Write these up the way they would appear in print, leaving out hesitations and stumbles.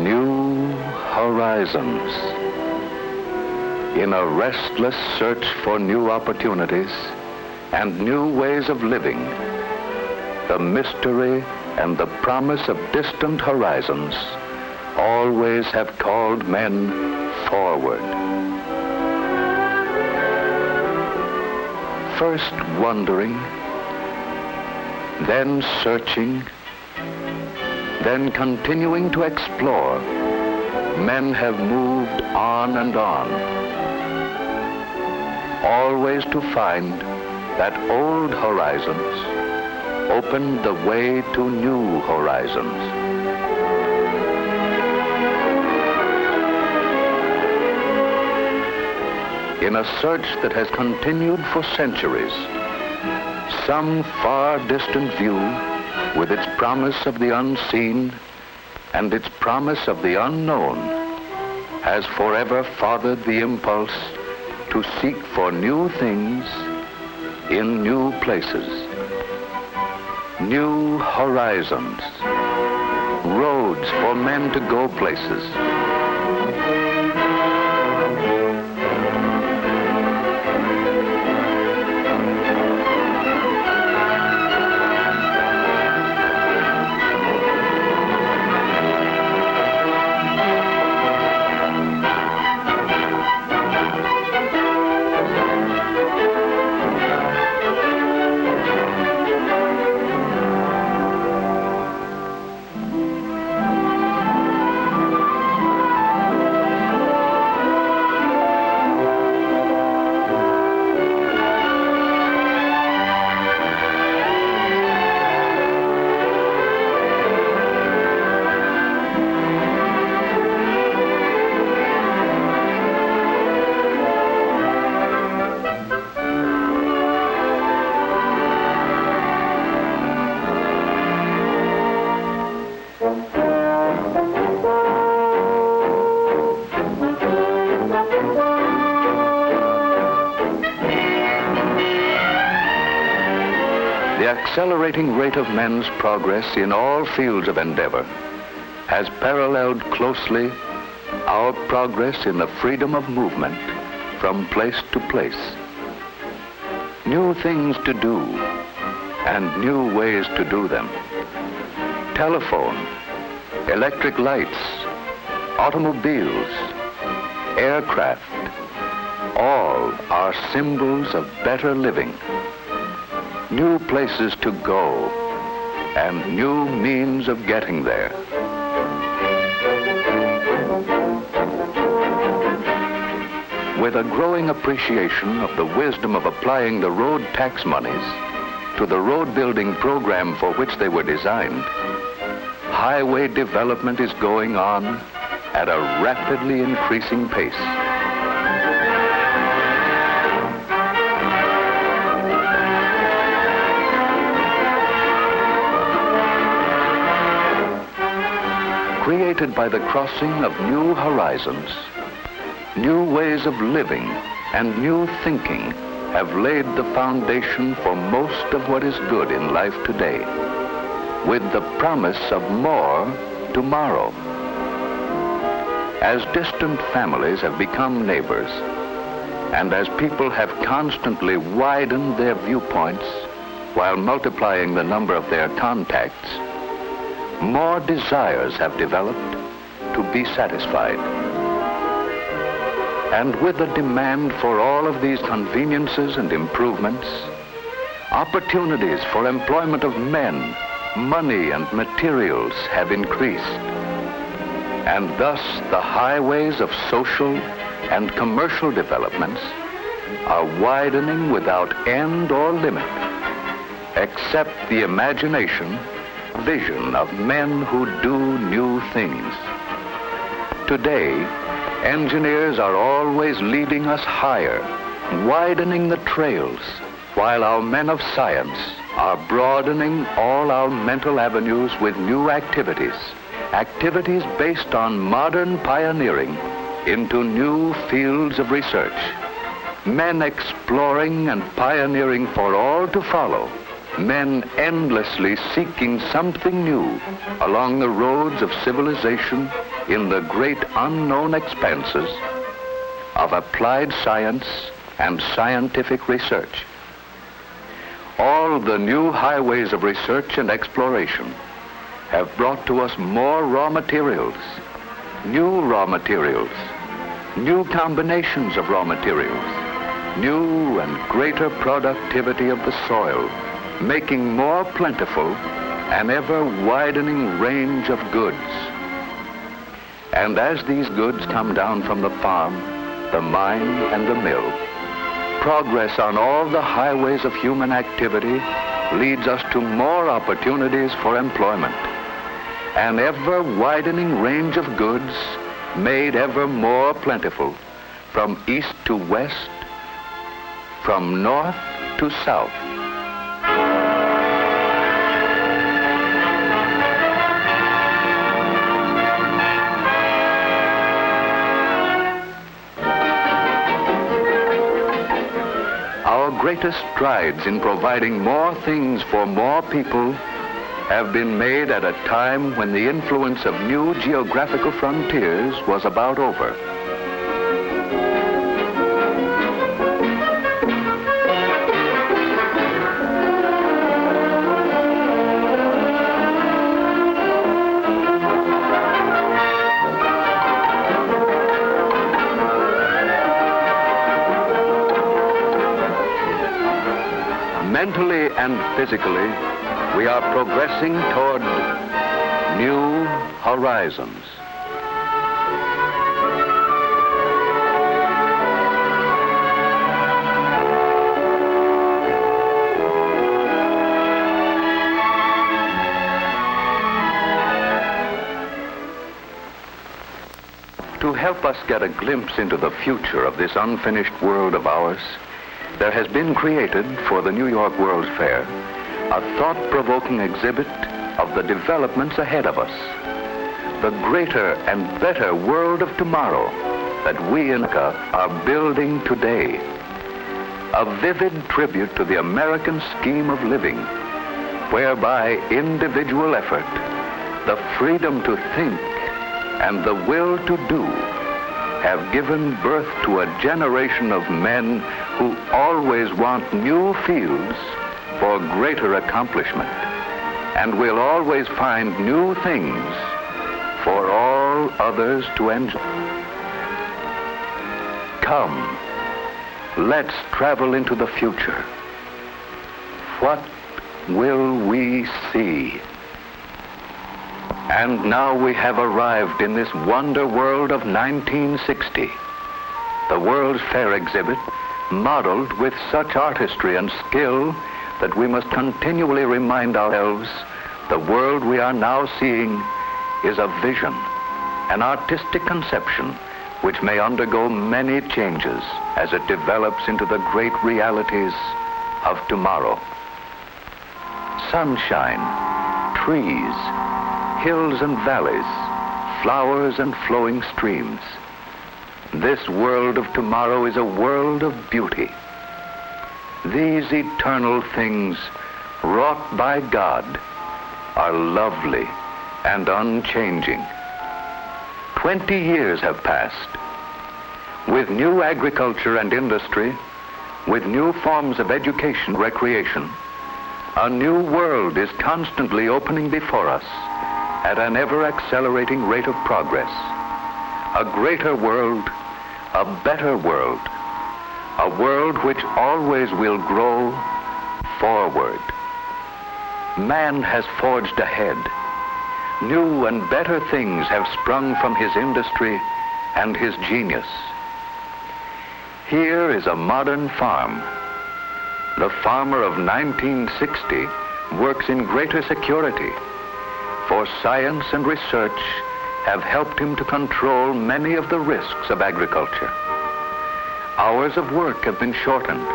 New horizons. In a restless search for new opportunities and new ways of living, the mystery and the promise of distant horizons always have called men forward. First wondering, then searching, then continuing to explore, men have moved on and on, always to find that old horizons opened the way to new horizons. In a search that has continued for centuries, some far distant view, with its promise of the unseen and its promise of the unknown, has forever fathered the impulse to seek for new things in new places. New horizons, roads for men to go places. The accelerating rate of men's progress in all fields of endeavor has paralleled closely our progress in the freedom of movement from place to place. New things to do and new ways to do them. Telephone, electric lights, automobiles, aircraft, all are symbols of better living. New places to go and new means of getting there. With a growing appreciation of the wisdom of applying the road tax monies to the road building program for which they were designed, highway development is going on at a rapidly increasing pace. Created by the crossing of new horizons, new ways of living and new thinking have laid the foundation for most of what is good in life today, with the promise of more tomorrow. As distant families have become neighbors, and as people have constantly widened their viewpoints while multiplying the number of their contacts, more desires have developed to be satisfied. And with the demand for all of these conveniences and improvements, opportunities for employment of men, money, and materials have increased. And thus the highways of social and commercial developments are widening without end or limit, except the imagination, vision of men who do new things. Today, engineers are always leading us higher, widening the trails, while our men of science are broadening all our mental avenues with new activities, activities based on modern pioneering into new fields of research. Men exploring and pioneering for all to follow, men endlessly seeking something new along the roads of civilization in the great unknown expanses of applied science and scientific research. All the new highways of research and exploration have brought to us more raw materials, new combinations of raw materials, new and greater productivity of the soil, making more plentiful an ever-widening range of goods. And as these goods come down from the farm, the mine, and the mill, progress on all the highways of human activity leads us to more opportunities for employment. An ever-widening range of goods made ever more plentiful, from east to west, from north to south. Our greatest strides in providing more things for more people have been made at a time when the influence of new geographical frontiers was about over. Mentally and physically, we are progressing toward new horizons. To help us get a glimpse into the future of this unfinished world of ours, there has been created for the New York World's Fair a thought-provoking exhibit of the developments ahead of us, the greater and better world of tomorrow that we in America are building today. A vivid tribute to the American scheme of living, whereby individual effort, the freedom to think, and the will to do have given birth to a generation of men who always want new fields for greater accomplishment, and will always find new things for all others to enjoy. Come, let's travel into the future. What will we see? And now we have arrived in this wonder world of 1960. The World's Fair exhibit, modeled with such artistry and skill that we must continually remind ourselves the world we are now seeing is a vision, an artistic conception which may undergo many changes as it develops into the great realities of tomorrow. Sunshine, trees, hills and valleys, flowers and flowing streams. This world of tomorrow is a world of beauty. These eternal things, wrought by God, are lovely and unchanging. 20 years have passed. With new agriculture and industry, with new forms of education, recreation, a new world is constantly opening before us at an ever-accelerating rate of progress. A greater world, a better world, a world which always will grow forward. Man has forged ahead. New and better things have sprung from his industry and his genius. Here is a modern farm. The farmer of 1960 works in greater security, for science and research have helped him to control many of the risks of agriculture. Hours of work have been shortened,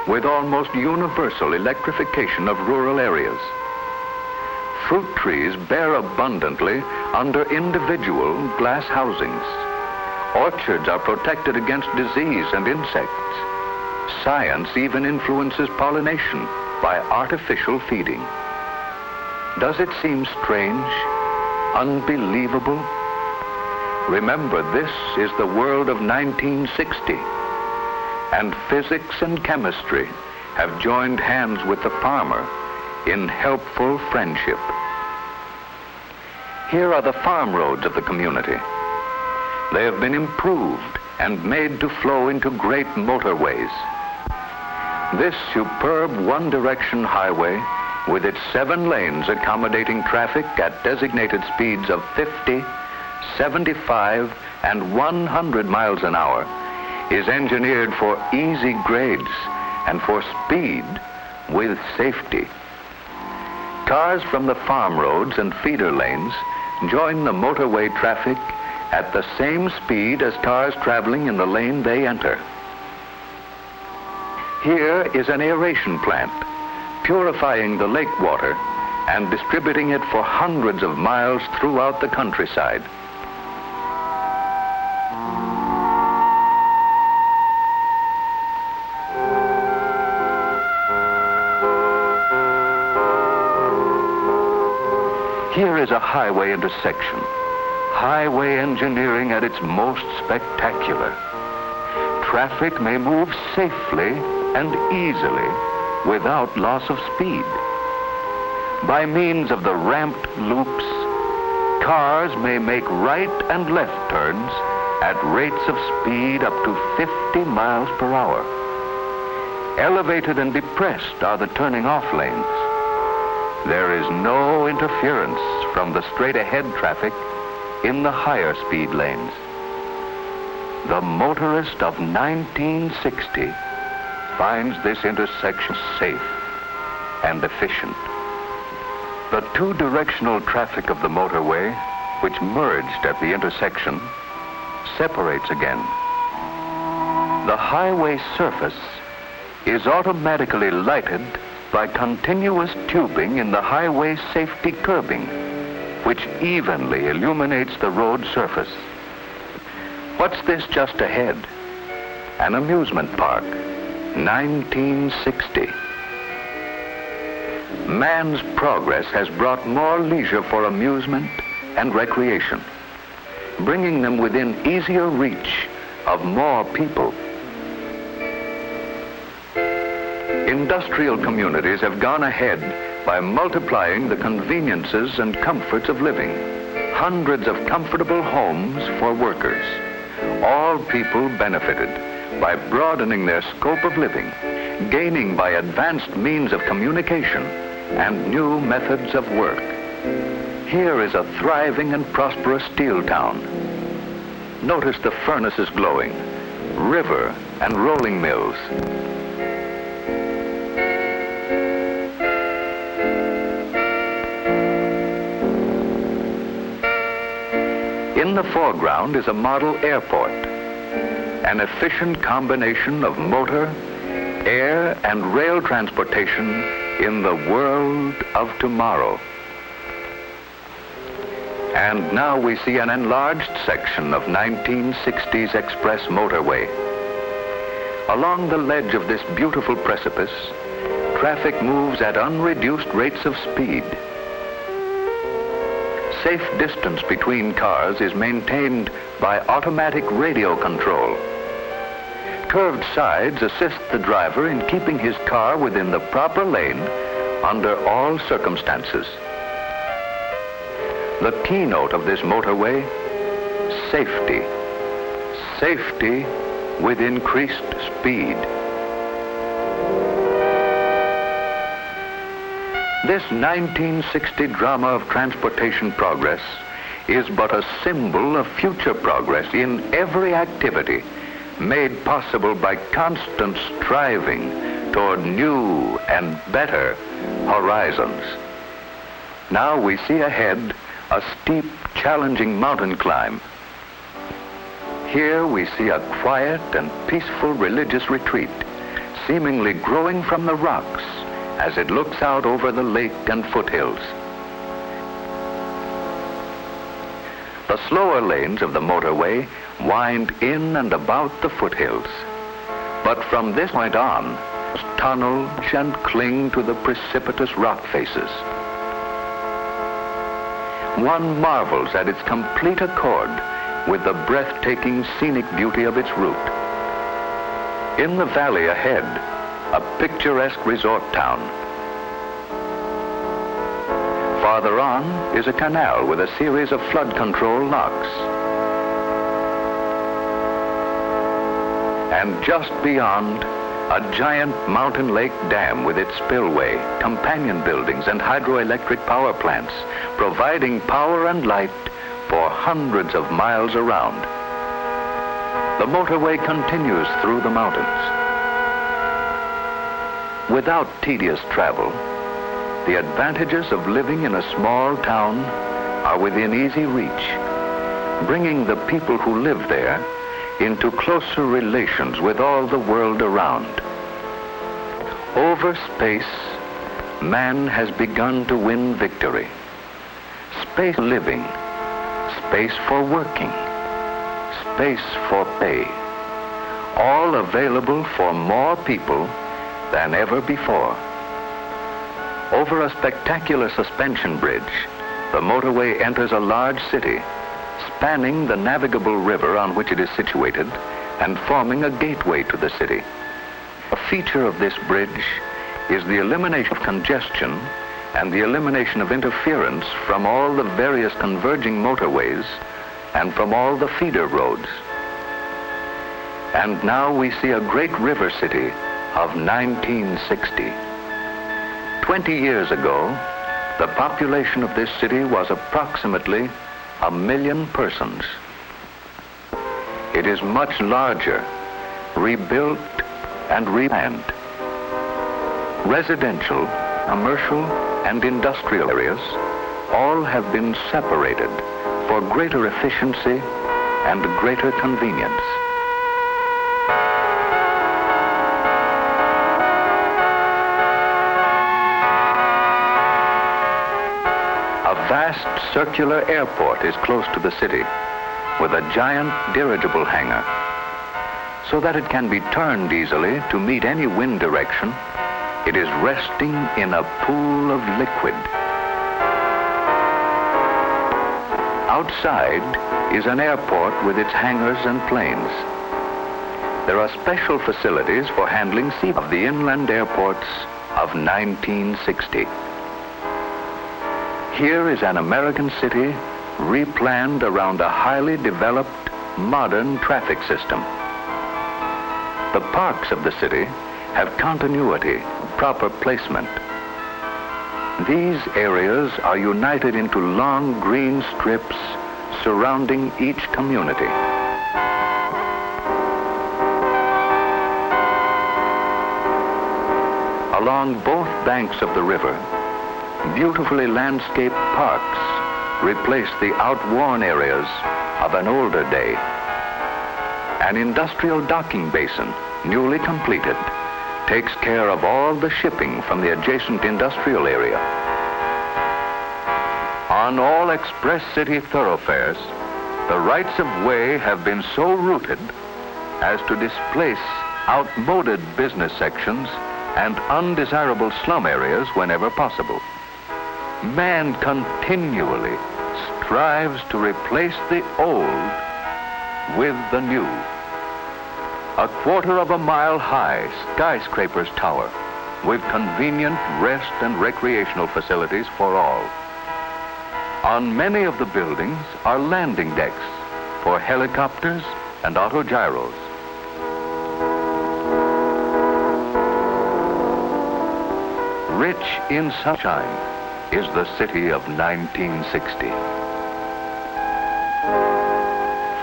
with almost universal electrification of rural areas. Fruit trees bear abundantly under individual glass housings. Orchards are protected against disease and insects. Science even influences pollination by artificial feeding. Does it seem strange, unbelievable, Remember, this is the world of 1960, and physics and chemistry have joined hands with the farmer in helpful friendship. Here are the farm roads of the community. They have been improved and made to flow into great motorways. This superb one-direction highway, with its 7 lanes accommodating traffic at designated speeds of 50, 75, and 100 miles an hour, is engineered for easy grades and for speed with safety. Cars from the farm roads and feeder lanes join the motorway traffic at the same speed as cars traveling in the lane they enter. Here is an aeration plant, purifying the lake water and distributing it for hundreds of miles throughout the countryside. Here is a highway intersection, highway engineering at its most spectacular. Traffic may move safely and easily without loss of speed. By means of the ramped loops, cars may make right and left turns at rates of speed up to 50 miles per hour. Elevated and depressed are the turning off lanes. There is no interference from the straight-ahead traffic in the higher speed lanes. The motorist of 1960 finds this intersection safe and efficient. The two-directional traffic of the motorway, which merged at the intersection, separates again. The highway surface is automatically lighted by continuous tubing in the highway safety curbing, which evenly illuminates the road surface. What's this just ahead? An amusement park, 1960. Man's progress has brought more leisure for amusement and recreation, bringing them within easier reach of more people. Industrial communities have gone ahead by multiplying the conveniences and comforts of living. Hundreds of comfortable homes for workers. All people benefited by broadening their scope of living, gaining by advanced means of communication and new methods of work. Here is a thriving and prosperous steel town. Notice the furnaces glowing, river and rolling mills. In the foreground is a model airport, an efficient combination of motor, air, and rail transportation in the world of tomorrow. And now we see an enlarged section of 1960s express motorway. Along the ledge of this beautiful precipice, traffic moves at unreduced rates of speed. Safe distance between cars is maintained by automatic radio control. Curved sides assist the driver in keeping his car within the proper lane under all circumstances. The keynote of this motorway, safety. Safety with increased speed. This 1960 drama of transportation progress is but a symbol of future progress in every activity made possible by constant striving toward new and better horizons. Now we see ahead a steep, challenging mountain climb. Here we see a quiet and peaceful religious retreat, seemingly growing from the rocks as it looks out over the lake and foothills. The slower lanes of the motorway wind in and about the foothills. But from this point on, tunnel and cling to the precipitous rock faces. One marvels at its complete accord with the breathtaking scenic beauty of its route. In the valley ahead, a picturesque resort town. Farther on is a canal with a series of flood control locks. And just beyond, a giant mountain lake dam with its spillway, companion buildings, and hydroelectric power plants, providing power and light for hundreds of miles around. The motorway continues through the mountains. Without tedious travel, the advantages of living in a small town are within easy reach, bringing the people who live there into closer relations with all the world around. Over space, man has begun to win victory. Space living, space for working, space for pay, all available for more people than ever before. Over a spectacular suspension bridge, the motorway enters a large city, spanning the navigable river on which it is situated and forming a gateway to the city. A feature of this bridge is the elimination of congestion and the elimination of interference from all the various converging motorways and from all the feeder roads. And now we see a great river city of 1960. 20 years ago, the population of this city was approximately 1 million persons. It is much larger, rebuilt and replanned. Residential, commercial, and industrial areas all have been separated for greater efficiency and greater convenience. A vast circular airport is close to the city with a giant dirigible hangar. So that it can be turned easily to meet any wind direction, it is resting in a pool of liquid. Outside is an airport with its hangars and planes. There are special facilities for handling sea of the inland airports of 1960. Here is an American city replanned around a highly developed, modern traffic system. The parks of the city have continuity, proper placement. These areas are united into long green strips surrounding each community. Along both banks of the river, beautifully landscaped parks replace the outworn areas of an older day. An industrial docking basin, newly completed, takes care of all the shipping from the adjacent industrial area. On all express city thoroughfares, the rights of way have been so rooted as to displace outmoded business sections and undesirable slum areas whenever possible. Man continually strives to replace the old with the new. A 1/4 mile high skyscrapers tower with convenient rest and recreational facilities for all. On many of the buildings are landing decks for helicopters and autogyros. Rich in sunshine is the city of 1960.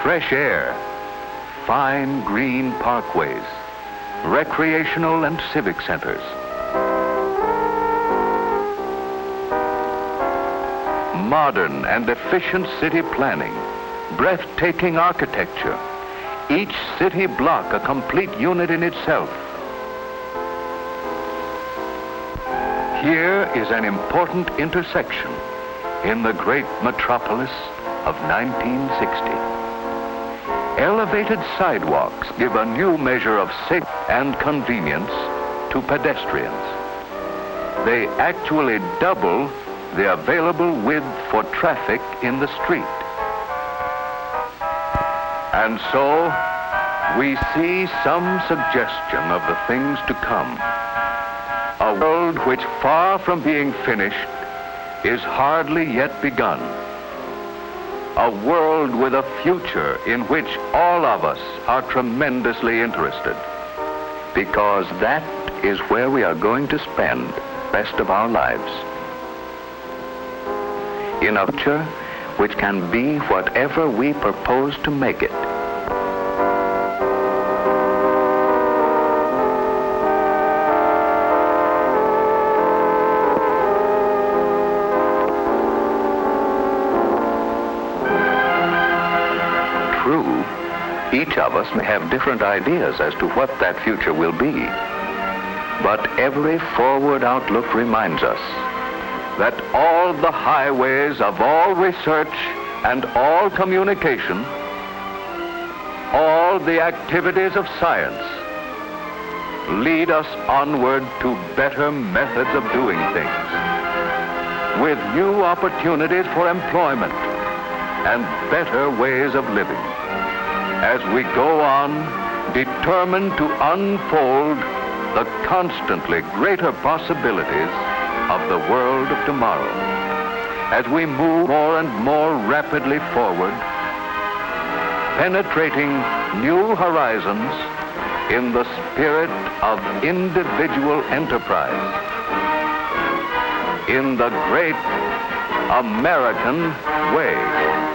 Fresh air, fine green parkways, recreational and civic centers. Modern and efficient city planning, breathtaking architecture, each city block a complete unit in itself. Here is an important intersection in the great metropolis of 1960. Elevated sidewalks give a new measure of safety and convenience to pedestrians. They actually double the available width for traffic in the street. And so, we see some suggestion of the things to come. A world which, far from being finished, is hardly yet begun. A world with a future in which all of us are tremendously interested, because that is where we are going to spend the rest of our lives. In a future which can be whatever we propose to make it. True, each of us may have different ideas as to what that future will be. But every forward outlook reminds us that all the highways of all research and all communication, all the activities of science, lead us onward to better methods of doing things, with new opportunities for employment and better ways of living, as we go on determined to unfold the constantly greater possibilities of the world of tomorrow, as we move more and more rapidly forward, penetrating new horizons in the spirit of individual enterprise, in the great American way.